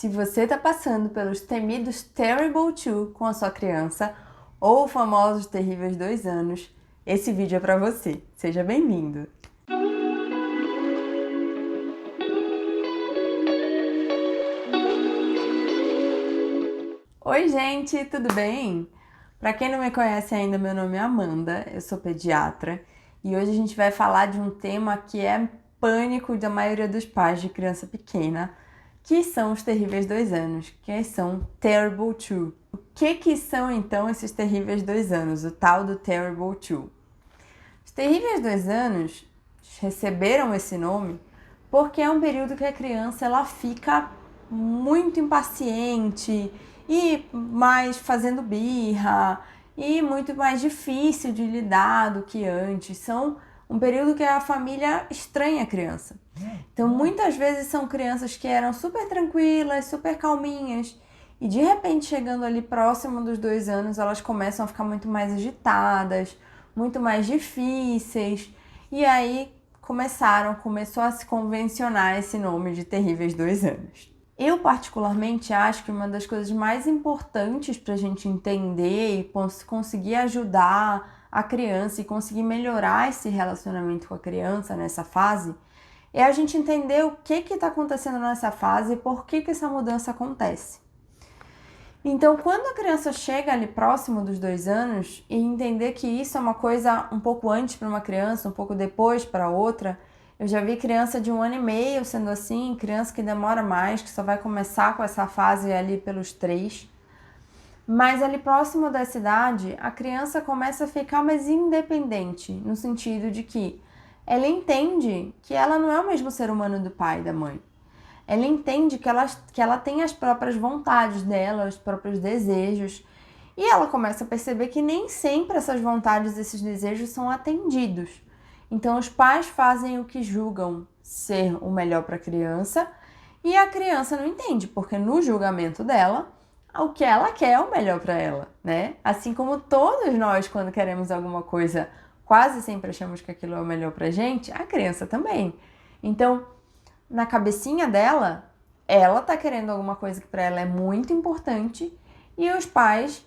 Se você está passando pelos temidos Terrible 2 com a sua criança ou famosos terríveis 2 anos, esse vídeo é para você. Seja bem-vindo! Oi, gente, tudo bem? Para quem não me conhece ainda, meu nome é Amanda, eu sou pediatra e hoje a gente vai falar de um tema que é pânico da maioria dos pais de criança pequena, que são os terríveis 2 anos, que são Terrible 2. O que são então esses terríveis 2 anos, o tal do Terrible 2? Os terríveis 2 anos receberam esse nome porque é um período que a criança ela fica muito impaciente e mais fazendo birra e muito mais difícil de lidar do que antes. São um período que a família estranha a criança. Então, muitas vezes são crianças que eram super tranquilas, super calminhas, e de repente, chegando ali próximo dos 2 anos, elas começam a ficar muito mais agitadas, muito mais difíceis, e aí começou a se convencionar esse nome de terríveis 2 anos. Eu particularmente acho que uma das coisas mais importantes para a gente entender e conseguir ajudar a criança e conseguir melhorar esse relacionamento com a criança nessa fase é a gente entender o que está acontecendo nessa fase e por que essa mudança acontece. Então, quando a criança chega ali próximo dos 2 anos e entender que isso é uma coisa um pouco antes para uma criança, um pouco depois para outra, eu já vi criança de 1 ano e meio sendo assim, criança que demora mais, que só vai começar com essa fase ali pelos 3. Mas ali próximo dessa idade, a criança começa a ficar mais independente, no sentido de que ela entende que ela não é o mesmo ser humano do pai e da mãe. Ela entende que ela tem as próprias vontades dela, os próprios desejos. E ela começa a perceber que nem sempre essas vontades, esses desejos são atendidos. Então os pais fazem o que julgam ser o melhor para a criança e a criança não entende, porque no julgamento dela, o que ela quer é o melhor para ela, né? Assim como todos nós, quando queremos alguma coisa, quase sempre achamos que aquilo é o melhor pra gente, a criança também. Então, na cabecinha dela, ela tá querendo alguma coisa que para ela é muito importante e os pais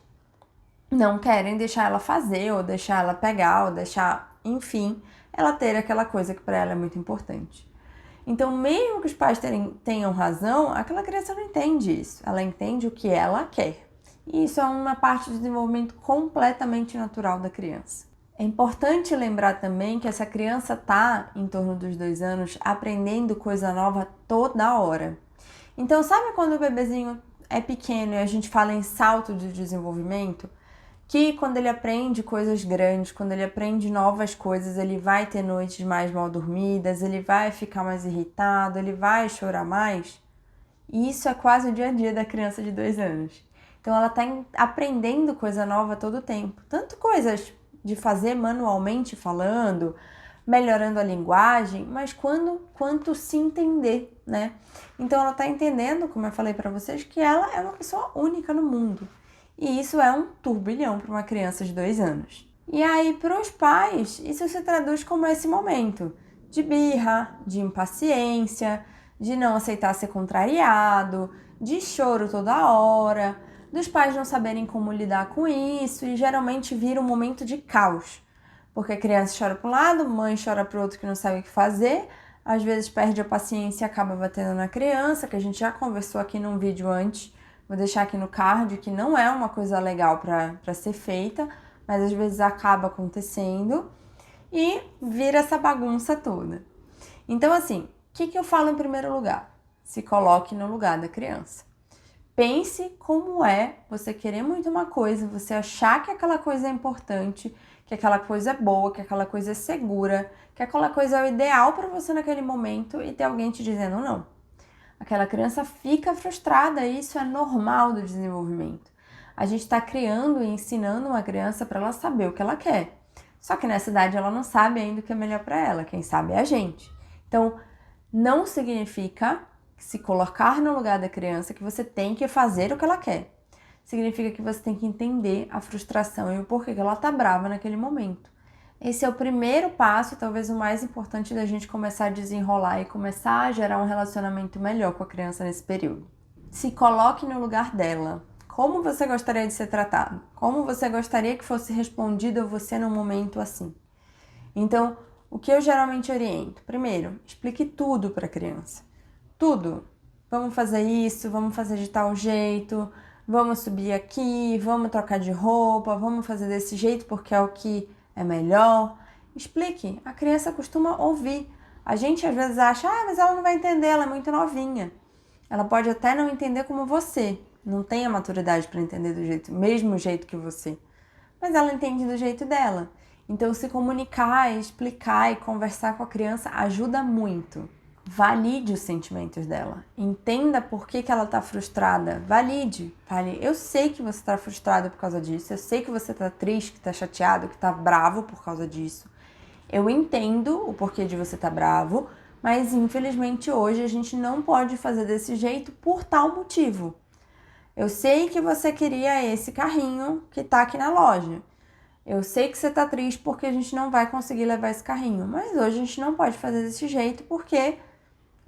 não querem deixar ela fazer, ou deixar ela pegar, ou deixar, enfim, ela ter aquela coisa que para ela é muito importante. Então, mesmo que os pais tenham razão, aquela criança não entende isso. Ela entende o que ela quer. E isso é uma parte do desenvolvimento completamente natural da criança. É importante lembrar também que essa criança está em torno dos 2 anos aprendendo coisa nova toda hora. Então, sabe quando o bebezinho é pequeno e a gente fala em salto de desenvolvimento? Que quando ele aprende coisas grandes, quando ele aprende novas coisas, ele vai ter noites mais mal dormidas, ele vai ficar mais irritado, ele vai chorar mais. E isso é quase o dia a dia da criança de 2 anos. Então ela está aprendendo coisa nova todo o tempo. Tanto coisas de fazer manualmente falando, melhorando a linguagem, mas quanto se entender, né? Então ela está entendendo, como eu falei para vocês, que ela é uma pessoa única no mundo. E isso é um turbilhão para uma criança de 2 anos. E aí, para os pais, isso se traduz como esse momento de birra, de impaciência, de não aceitar ser contrariado, de choro toda hora, dos pais não saberem como lidar com isso e geralmente vira um momento de caos. Porque a criança chora para um lado, mãe chora para o outro que não sabe o que fazer, às vezes perde a paciência e acaba batendo na criança, que a gente já conversou aqui num vídeo antes. Vou deixar aqui no card que não é uma coisa legal para ser feita, mas às vezes acaba acontecendo e vira essa bagunça toda. Então, assim, o que eu falo em primeiro lugar? Se coloque no lugar da criança. Pense como é você querer muito uma coisa, você achar que aquela coisa é importante, que aquela coisa é boa, que aquela coisa é segura, que aquela coisa é o ideal para você naquele momento e ter alguém te dizendo não. Aquela criança fica frustrada e isso é normal do desenvolvimento. A gente está criando e ensinando uma criança para ela saber o que ela quer. Só que nessa idade ela não sabe ainda o que é melhor para ela, quem sabe é a gente. Então, não significa se colocar no lugar da criança que você tem que fazer o que ela quer. Significa que você tem que entender a frustração e o porquê que ela está brava naquele momento. Esse é o primeiro passo, talvez o mais importante da gente começar a desenrolar e começar a gerar um relacionamento melhor com a criança nesse período. Se coloque no lugar dela. Como você gostaria de ser tratado? Como você gostaria que fosse respondido a você num momento assim? Então, o que eu geralmente oriento? Primeiro, explique tudo para a criança. Tudo. Vamos fazer isso, vamos fazer de tal jeito, vamos subir aqui, vamos trocar de roupa, vamos fazer desse jeito porque é o que é melhor. Explique. A criança costuma ouvir. A gente às vezes acha, mas ela não vai entender, ela é muito novinha. Ela pode até não entender como você, não tem a maturidade para entender do mesmo jeito que você, mas ela entende do jeito dela. Então, se comunicar, explicar e conversar com a criança ajuda muito. Valide os sentimentos dela. Entenda por que ela está frustrada. Valide. Fale, eu sei que você está frustrado por causa disso. Eu sei que você está triste, que está chateado, que está bravo por causa disso. Eu entendo o porquê de você estar bravo, mas infelizmente hoje a gente não pode fazer desse jeito por tal motivo. Eu sei que você queria esse carrinho que está aqui na loja. Eu sei que você tá triste porque a gente não vai conseguir levar esse carrinho, mas hoje a gente não pode fazer desse jeito porque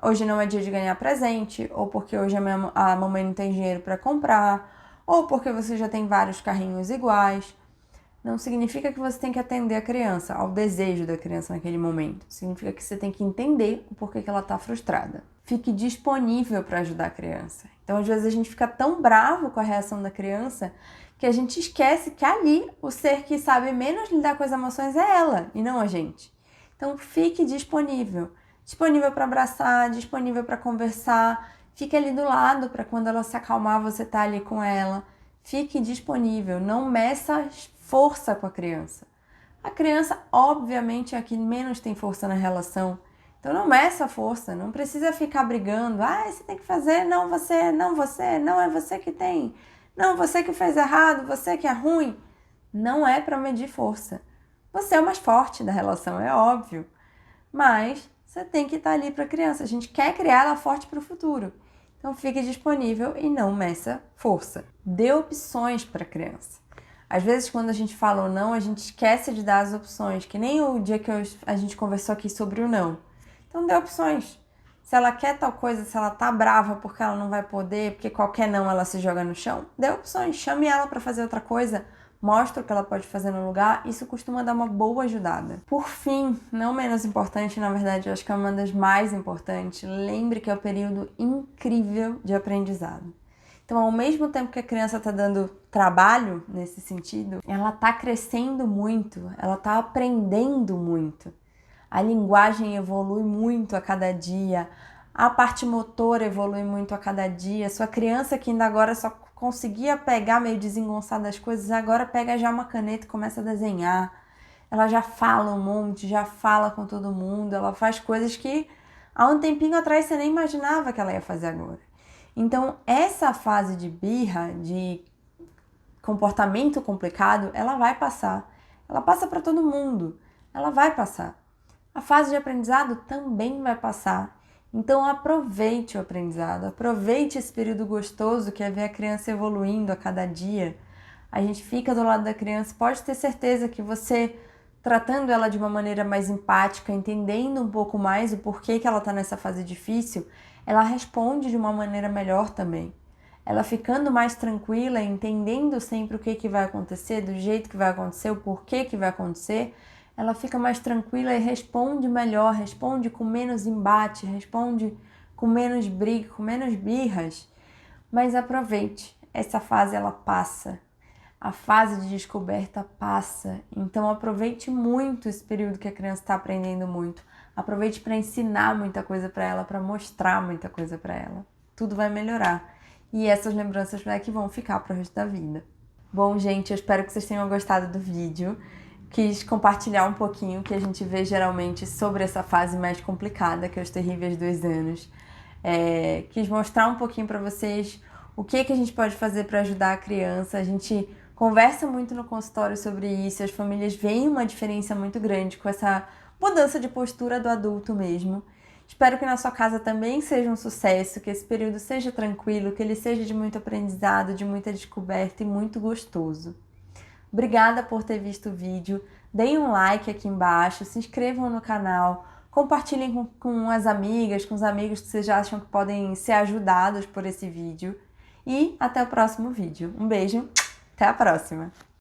hoje não é dia de ganhar presente, ou porque hoje a mamãe não tem dinheiro para comprar, ou porque você já tem vários carrinhos iguais. Não significa que você tem que atender a criança, ao desejo da criança naquele momento. Significa que você tem que entender o porquê que ela tá frustrada. Fique disponível para ajudar a criança. Então, às vezes, a gente fica tão bravo com a reação da criança que a gente esquece que ali o ser que sabe menos lidar com as emoções é ela e não a gente. Então, fique disponível. Disponível para abraçar, disponível para conversar. Fique ali do lado para quando ela se acalmar, você tá ali com ela. Fique disponível. Não meça força com a criança. A criança, obviamente, é a que menos tem força na relação. Então, não meça a força. Não precisa ficar brigando. Você tem que fazer. Não, você. Não, você. Não, é você que tem. Não, você que fez errado, você que é ruim. Não é para medir força. Você é o mais forte da relação, é óbvio. Mas você tem que estar ali para a criança. A gente quer criar ela forte para o futuro. Então fique disponível e não meça força. Dê opções para a criança. Às vezes, quando a gente fala o não, a gente esquece de dar as opções. Que nem o dia que a gente conversou aqui sobre o não. Então dê opções. Se ela quer tal coisa, se ela tá brava porque ela não vai poder, porque qualquer não ela se joga no chão, dê opções, chame ela para fazer outra coisa, mostre o que ela pode fazer no lugar, isso costuma dar uma boa ajudada. Por fim, não menos importante, na verdade, eu acho que é uma das mais importantes, lembre que é um período incrível de aprendizado. Então, ao mesmo tempo que a criança está dando trabalho nesse sentido, ela está crescendo muito, ela está aprendendo muito. A linguagem evolui muito a cada dia, a parte motora evolui muito a cada dia. Sua criança que ainda agora só conseguia pegar meio desengonçada as coisas, agora pega já uma caneta e começa a desenhar. Ela já fala um monte, já fala com todo mundo, ela faz coisas que há um tempinho atrás você nem imaginava que ela ia fazer agora. Então, essa fase de birra, de comportamento complicado, ela vai passar. Ela passa para todo mundo, ela vai passar. A fase de aprendizado também vai passar. Então aproveite o aprendizado, aproveite esse período gostoso que é ver a criança evoluindo a cada dia. A gente fica do lado da criança, pode ter certeza que você, tratando ela de uma maneira mais empática, entendendo um pouco mais o porquê que ela está nessa fase difícil, ela responde de uma maneira melhor também. Ela ficando mais tranquila, entendendo sempre o que vai acontecer, do jeito que vai acontecer, o porquê que vai acontecer, ela fica mais tranquila e responde melhor, responde com menos embate, responde com menos briga, com menos birras. Mas aproveite, essa fase ela passa, a fase de descoberta passa. Então aproveite muito esse período que a criança está aprendendo muito. Aproveite para ensinar muita coisa para ela, para mostrar muita coisa para ela. Tudo vai melhorar. E essas lembranças é que vão ficar para o resto da vida. Bom, gente, eu espero que vocês tenham gostado do vídeo. Quis compartilhar um pouquinho o que a gente vê geralmente sobre essa fase mais complicada, que é os terríveis 2 anos. Quis mostrar um pouquinho para vocês o que a gente pode fazer para ajudar a criança. A gente conversa muito no consultório sobre isso, as famílias veem uma diferença muito grande com essa mudança de postura do adulto mesmo. Espero que na sua casa também seja um sucesso, que esse período seja tranquilo, que ele seja de muito aprendizado, de muita descoberta e muito gostoso. Obrigada por ter visto o vídeo, deem um like aqui embaixo, se inscrevam no canal, Compartilhem com as amigas, com os amigos que vocês acham que podem ser ajudados por esse vídeo. E até o próximo vídeo. Um beijo, até a próxima!